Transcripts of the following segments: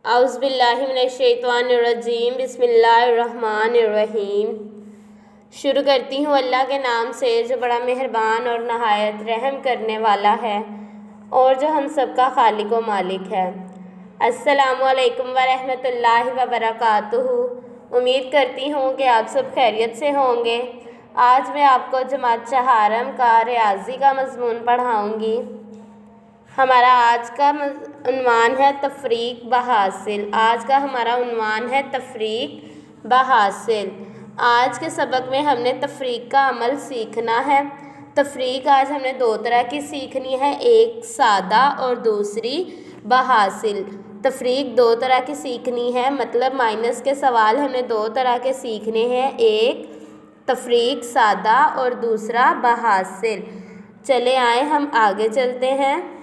औज़ुबिल्लाहिमिनश्शैतानिर्रजीम बिस्मिल्लाहिर्रहमानिर्रहीम। शुरू करती हूँ अल्लाह के नाम से जो बड़ा मेहरबान और नहायत रहम करने वाला है और जो हम सब का खालिक व मालिक है। अस्सलामु अलैकुम व रहमतुल्लाहि व बरकातुहू। उम्मीद करती हूँ कि आप सब खैरियत से होंगे। आज मैं आपको जमात चहारम का रियाजी का मज़मून पढ़ाऊँगी। हमारा आज का उन्वान है तफरीक बहासिल। आज का हमारा उन्वान है तफरीक बहासिल। आज के सबक में हमने तफरीक का अमल सीखना है। तफरीक आज हमने दो तरह की सीखनी है, एक सादा और दूसरी बहासिल। तफरीक दो तरह की सीखनी है, मतलब माइनस के सवाल हमने दो तरह के सीखने हैं, एक तफरीक सादा और दूसरा बहासिल। चले आए हम आगे चलते हैं।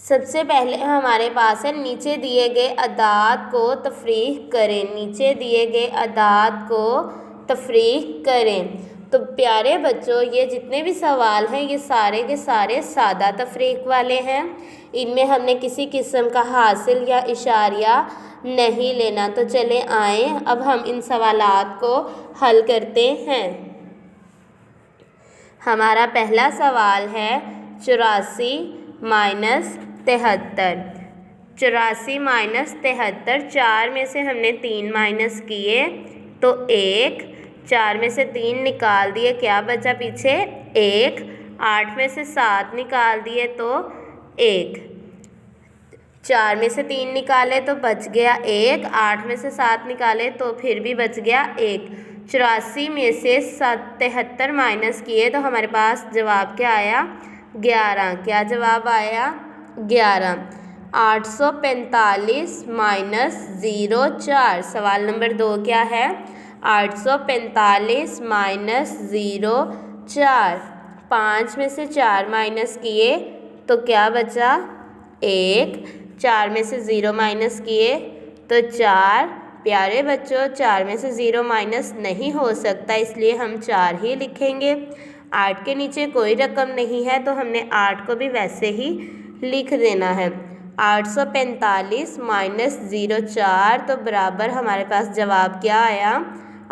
सबसे पहले हमारे पास है नीचे दिए गए अदाद को तफरीक करें। नीचे दिए गए अदाद को तफरीक करें। तो प्यारे बच्चों, ये जितने भी सवाल हैं ये सारे के सारे सादा तफरीक वाले हैं। इनमें हमने किसी किस्म का हासिल या इशारिया नहीं लेना। तो चले आए अब हम इन सवालात को हल करते हैं। हमारा पहला सवाल है 84 माइनस 73। 84 माइनस 73, 4 में से हमने 3 माइनस किए तो 1, 4 में से 3 निकाल दिए, क्या बचा पीछे 1। 8 में से 7 निकाल दिए तो 1। 4 में से 3 निकाले तो बच गया 1, 8 में से 7 निकाले तो फिर भी बच गया 1। 84 में से 73 माइनस किए तो हमारे पास जवाब क्या आया 11। क्या जवाब आया 11। 845 माइनस 0 4। सवाल नंबर 2 क्या है 845 माइनस 0 4। 5 में से 4 माइनस किए तो क्या बचा 1। 4 में से 0 माइनस किए तो 4। प्यारे बच्चों, 4 में से 0 माइनस नहीं हो सकता, इसलिए हम 4 ही लिखेंगे। 8 के नीचे कोई रकम नहीं है तो हमने 8 को भी वैसे ही लिख देना है। 845 माइनस 0 4 तो बराबर हमारे पास जवाब क्या आया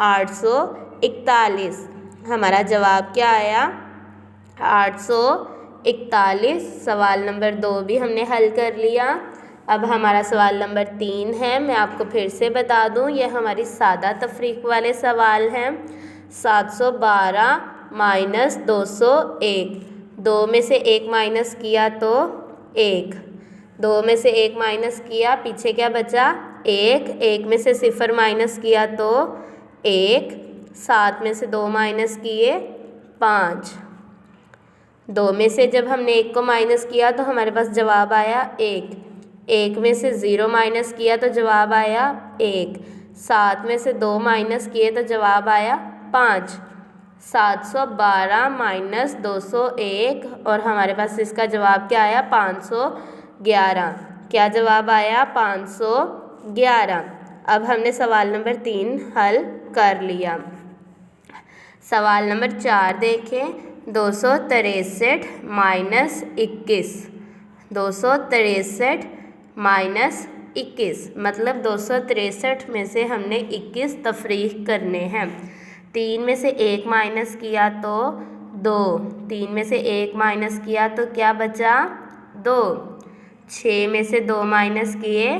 841। हमारा जवाब क्या आया 841। सवाल नंबर 2 भी हमने हल कर लिया। अब हमारा सवाल नंबर 3 है। मैं आपको फिर से बता दूं, ये हमारी सादा तफरीक वाले सवाल हैं। 712 माइनस 201। 2 में से 1 माइनस किया तो 1। 2 में से 1 माइनस किया, पीछे क्या बचा 1। 1 में से 0 माइनस किया तो 1। 7 में से 2 माइनस किए 5। 2 में से जब हमने 1 को माइनस किया तो हमारे पास जवाब आया 1। 1 में से 0 माइनस किया तो जवाब आया 1। 7 में से 2 माइनस किए तो जवाब आया 5। 712 माइनस 201 और हमारे पास इसका जवाब क्या आया 511। क्या जवाब आया 511। अब हमने सवाल नंबर 3 हल कर लिया। सवाल नंबर 4 देखें। 263 माइनस 21। 263 माइनस 21 मतलब 263 में से हमने 21 तफरीक करने हैं। 3 में से 1 माइनस किया तो 2। 3 में से 1 माइनस किया तो क्या बचा 2। 6 में से 2 माइनस किए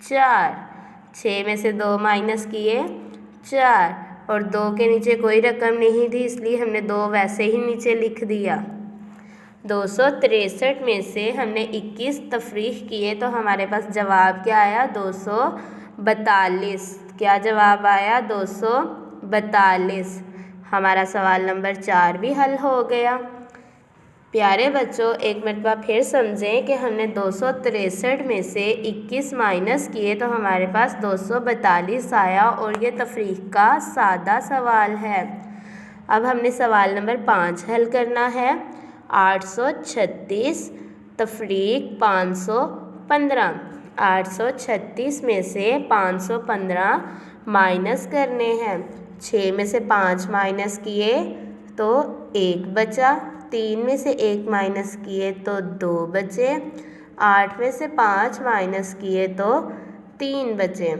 4। 6 में से 2 माइनस किए 4 और 2 के नीचे कोई रकम नहीं थी, इसलिए हमने 2 वैसे ही नीचे लिख दिया। 263 में से हमने 21 तफरीक किए तो हमारे पास जवाब क्या आया 242। क्या जवाब आया 242। हमारा सवाल नंबर 4 भी हल हो गया। प्यारे बच्चों, एक मरतबा फिर समझें कि हमने 263 में से 21 माइनस किए तो हमारे पास 242 आया और ये तफरीक का सादा सवाल है। अब हमने सवाल नंबर 5 हल करना है। 836 तफरीक 515। 836 में से 515 माइनस करने हैं। 6 में से 5 माइनस किए तो 1 बचा। 3 में से 1 माइनस किए तो 2 बचे। 8 में से 5 माइनस किए तो 3 बचे।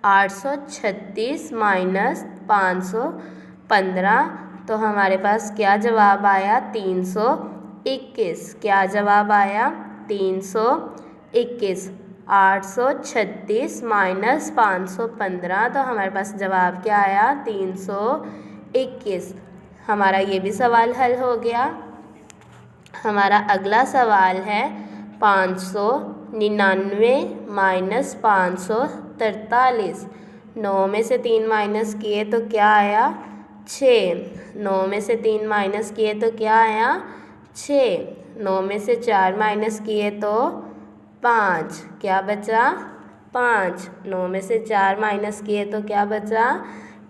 836 माइनस 515, तो हमारे पास क्या जवाब आया? 321। क्या जवाब आया? 321। 836 माइनस 515, तो हमारे पास जवाब क्या आया? 321। हमारा ये भी सवाल हल हो गया। हमारा अगला सवाल है 599 माइनस 543। 9 में से 3 माइनस किए तो क्या आया? 6। 9 में से 3 माइनस किए तो क्या आया? 6। 9 में से 4 माइनस किए तो 5। क्या बचा? 5। 9 में से 4 माइनस किए तो क्या बचा?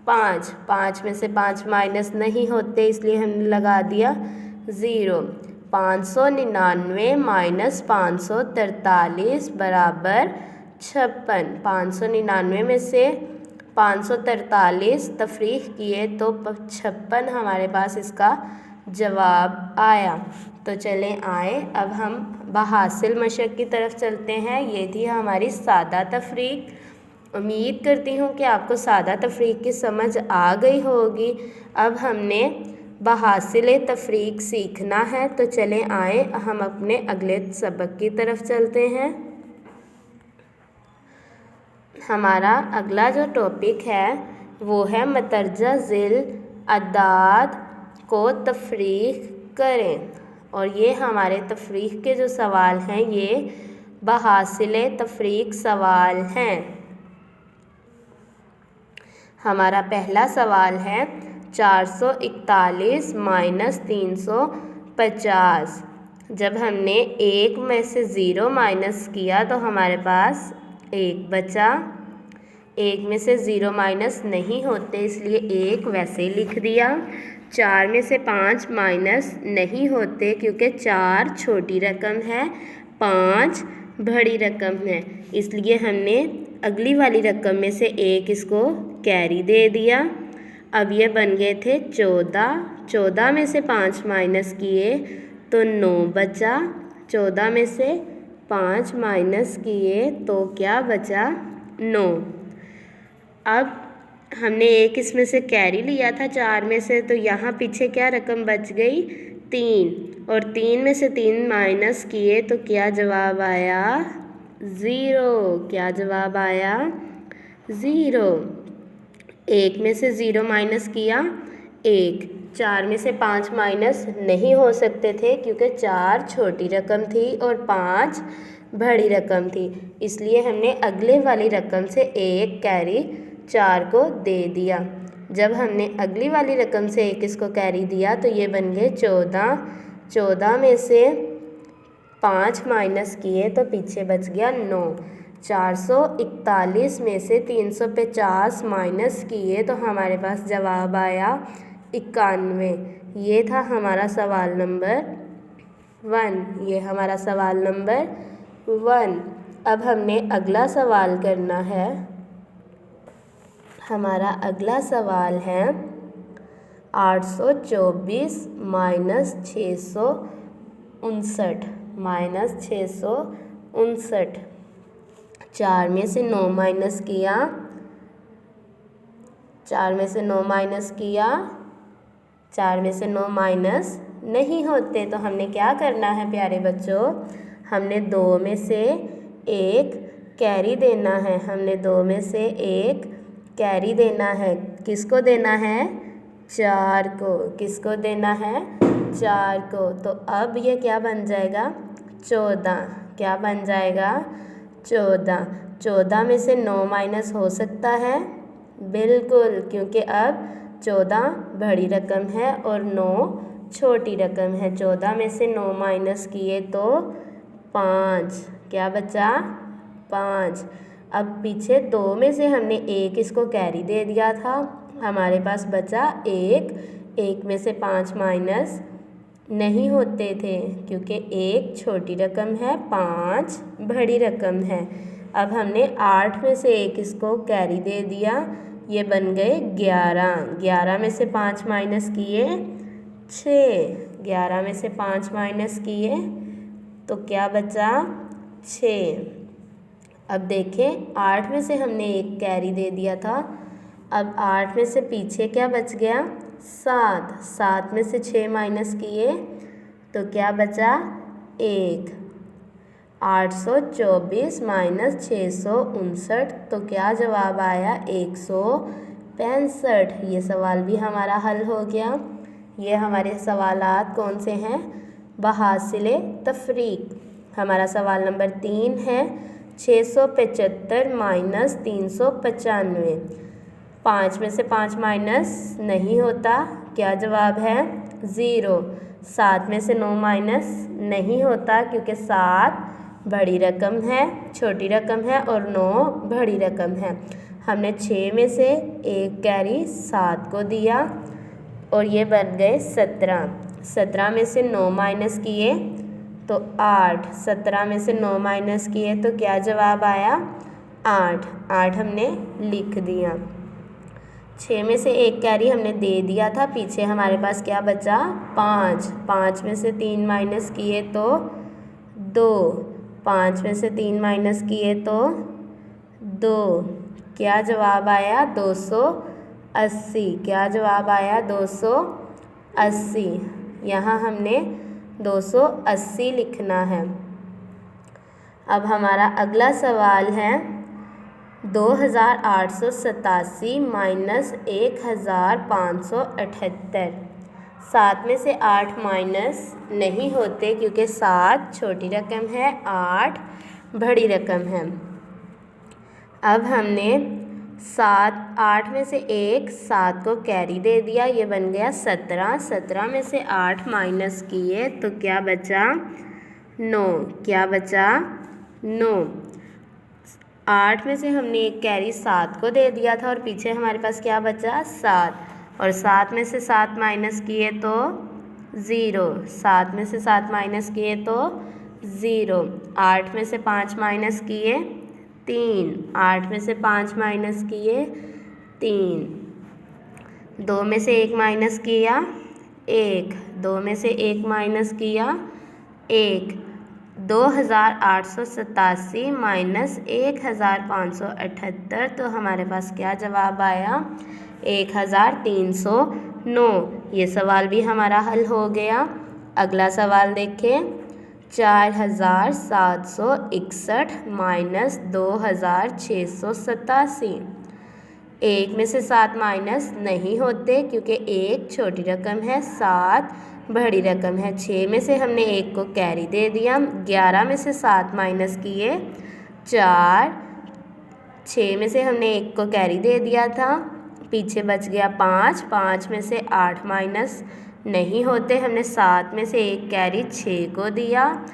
5। 5 में से 5 माइनस नहीं होते, इसलिए हमने लगा दिया 0। 599 माइनस 543 बराबर 56। 599 में से 543 तफरीक किए तो 56 हमारे पास इसका जवाब आया। तो चलें आए अब हम बहासिल मशक की तरफ चलते हैं। ये थी हमारी सादा तफरीक। उम्मीद करती हूँ कि आपको सादा तफरीक की समझ आ गई होगी। अब हमने बहासिल तफरीक सीखना है। तो चलें आए हम अपने अगले सबक की तरफ चलते हैं। हमारा अगला जो टॉपिक है वो है मतरजा ज़िल अदाद को तफरीक करें। और ये हमारे तफरीक के जो सवाल हैं ये बहासिल तफरीक सवाल हैं। हमारा पहला सवाल है 441 माइनस 350। जब हमने 1 में से 0 माइनस किया तो हमारे पास 1 बचा। 1 में से 0 माइनस नहीं होते, इसलिए 1 वैसे ही लिख दिया। 4 में से 5 माइनस नहीं होते क्योंकि 4 छोटी रकम है, 5 बड़ी रकम है, इसलिए हमने अगली वाली रकम में से 1 इसको कैरी दे दिया। अब ये बन गए थे 14। 14 में से 5 माइनस किए तो 9 बचा। 14 में से 5 माइनस किए तो क्या बचा? 9। अब हमने 1 इसमें से कैरी लिया था 4 में से, तो यहाँ पीछे क्या रकम बच गई? 3। और 3 में से 3 माइनस किए तो क्या जवाब आया? 0। क्या जवाब आया? 0। 1 में से 0 माइनस किया 1। 4 में से 5 माइनस नहीं हो सकते थे क्योंकि 4 छोटी रकम थी और 5 बड़ी रकम थी, इसलिए हमने अगले वाली रकम से 1 कैरी 4 को दे दिया। जब हमने अगली वाली रकम से 1 इसको कैरी दिया तो ये बन गए 14। 14 में से 5 माइनस किए तो पीछे बच गया 9। 441 में से 350 माइनस किए तो हमारे पास जवाब आया 91। ये था हमारा सवाल नंबर 1। ये हमारा सवाल नंबर 1। अब हमने अगला सवाल करना है। हमारा अगला सवाल है 824 माइनस 659 माइनस 659। 4 में से 9 माइनस किया। 4 में से 9 माइनस किया। 4 में से 9 माइनस नहीं होते, तो हमने क्या करना है प्यारे बच्चों? हमने 2 में से 1 कैरी देना है। हमने 2 में से 1 कैरी देना है। किसको देना है? 4 को। किसको देना है? 4 को। तो अब ये क्या बन जाएगा? 14। क्या बन जाएगा? 14। 14 में से 9 माइनस हो सकता है? बिल्कुल, क्योंकि अब 14 बड़ी रकम है और 9 छोटी रकम है। 14 में से 9 माइनस किए तो 5। क्या बचा? 5। अब पीछे 2 में से हमने 1 इसको कैरी दे दिया था, हमारे पास बचा 1। 1 में से 5 माइनस नहीं होते थे क्योंकि 1 छोटी रकम है, 5 बड़ी रकम है। अब हमने 8 में से 1 इसको कैरी दे दिया, ये बन गए 11। 11 में से 5 माइनस किए 6। 11 में से 5 माइनस किए तो क्या बचा 6। अब देखें 8 में से हमने 1 कैरी दे दिया था। अब 8 में से पीछे क्या बच गया 7। 7 में से 6 माइनस किए तो क्या बचा 1। 824 माइनस 659 तो क्या जवाब आया 165। ये सवाल भी हमारा हल हो गया। ये हमारे सवालात कौन से हैं, बहासिले तफरीक। हमारा सवाल नंबर 3 है 675 माइनस 395। 5 में से 5 माइनस नहीं होता, क्या जवाब है 0। 7 में से 9 माइनस नहीं होता क्योंकि 7 बड़ी रकम है, छोटी रकम है और 9 बड़ी रकम है। हमने 6 में से 1 कैरी 7 को दिया और ये बन गए 17। 17 में से 9 माइनस किए तो 8। 17 में से 9 माइनस किए तो क्या जवाब आया 8। 8 हमने लिख दिया। 6 में से 1 कैरी हमने दे दिया था, पीछे हमारे पास क्या बचा 5। 5 में से 3 माइनस किए तो 2। 5 में से 3 माइनस किए तो 2। क्या जवाब आया 280। क्या जवाब आया 280। यहाँ हमने 280 लिखना है। अब हमारा अगला सवाल है 2887 माइनस 1578। 7 में से 8 माइनस नहीं होते क्योंकि 7 छोटी रकम है, 8 बड़ी रकम है। अब हमने 8 में से 7 को कैरी दे दिया, ये बन गया 17। 17 में से 8 माइनस किए तो क्या बचा 9। क्या बचा 9। 8 में से हमने 1 कैरी 7 को दे दिया था और पीछे हमारे पास क्या बचा 7। और 7 में से 7 माइनस किए तो 0। 7 में से 7 माइनस किए तो 0। 8 में से 5 माइनस किए 3। 8 में से 5 माइनस किए 3। 2 में से 1 माइनस किया 1। 2 में से 1 माइनस किया 1। 2887 माइनस 1578 तो हमारे पास क्या जवाब आया 1309। ये सवाल भी हमारा हल हो गया। अगला सवाल देखें 4761 माइनस 2687। 1 में से 7 माइनस नहीं होते क्योंकि 1 छोटी रकम है, 7 बड़ी रकम है। 6 में से हमने 1 को कैरी दे दिया। 11 में से 7 माइनस किए 4। 6 में से हमने 1 को कैरी दे दिया था, पीछे बच गया 5। 5 में से 8 माइनस नहीं होते, हमने 7 में से 1 कैरी 6 को दिया।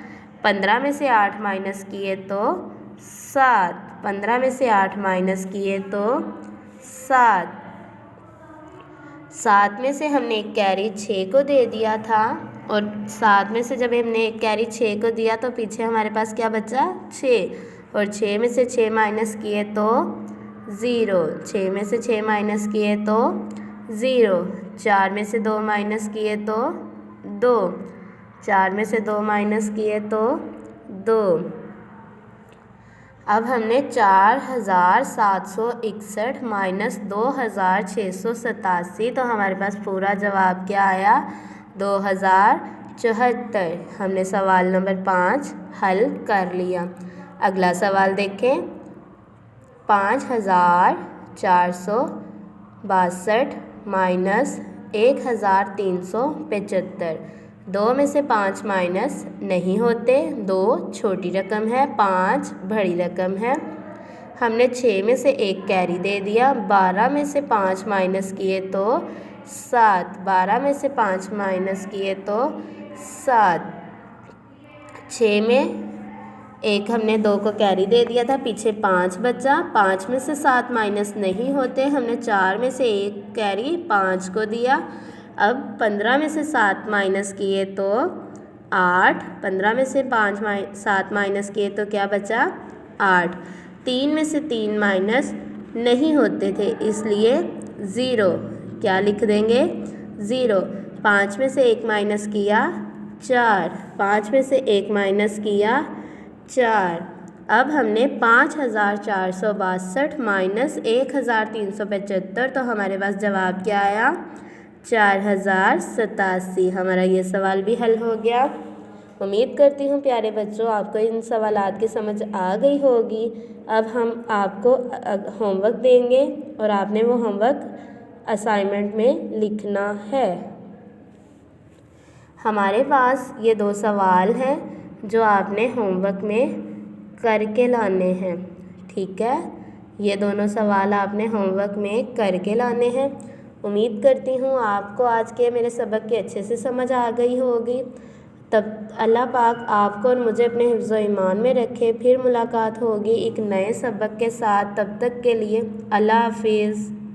15 में से 8 माइनस किए तो 7। 15 में से 8 माइनस किए तो 7। 7 में से हमने 1 कैरी 6 को दे दिया था और 7 में से जब हमने 1 कैरी 6 को दिया तो पीछे हमारे पास क्या बचा 6। और 6 में से 6 माइनस किए तो 0। 6 में से 6 माइनस किए तो 0। 4 में से 2 माइनस किए तो 2। 4 में से 2 माइनस किए तो 2। अब हमने 4761 माइनस 2687 तो हमारे पास पूरा जवाब क्या आया 2074। हमने सवाल नंबर 5 हल कर लिया। अगला सवाल देखें 5462 माइनस 1375। 2 में से 5 माइनस नहीं होते, 2 छोटी रकम है, 5 बड़ी रकम है। हमने 6 में से 1 कैरी दे दिया। 12 में से 5 माइनस किए तो 7। 12 में से 5 माइनस किए तो 7। 6 में 1 हमने 2 को कैरी दे दिया था, पीछे 5 बचा। 5 में से 7 माइनस नहीं होते, हमने 4 में से 1 कैरी 5 को दिया। अब 15 में से 7 माइनस किए तो 8। 15 में से 7 माइनस किए तो क्या बचा 8। 3 में से 3 माइनस नहीं होते थे इसलिए 0। क्या लिख देंगे 0। 5 में से 1 माइनस किया 4, 5 में से 1 माइनस किया 4। अब हमने 5462 माइनस 1375, तो हमारे पास जवाब क्या आया? 4087। हमारा ये सवाल भी हल हो गया। उम्मीद करती हूँ प्यारे बच्चों आपको इन सवालात की समझ आ गई होगी। अब हम आपको होमवर्क देंगे और आपने वो होमवर्क असाइनमेंट में लिखना है। हमारे पास ये 2 सवाल हैं जो आपने होमवर्क में करके लाने हैं, ठीक है। ये दोनों सवाल आपने होमवर्क में करके लाने हैं। उम्मीद करती हूँ आपको आज के मेरे सबक की अच्छे से समझ आ गई होगी। तब अल्लाह पाक आपको और मुझे अपने हिफ्ज़ व ईमान में रखे। फिर मुलाकात होगी एक नए सबक के साथ। तब तक के लिए अल्लाह हाफिज़।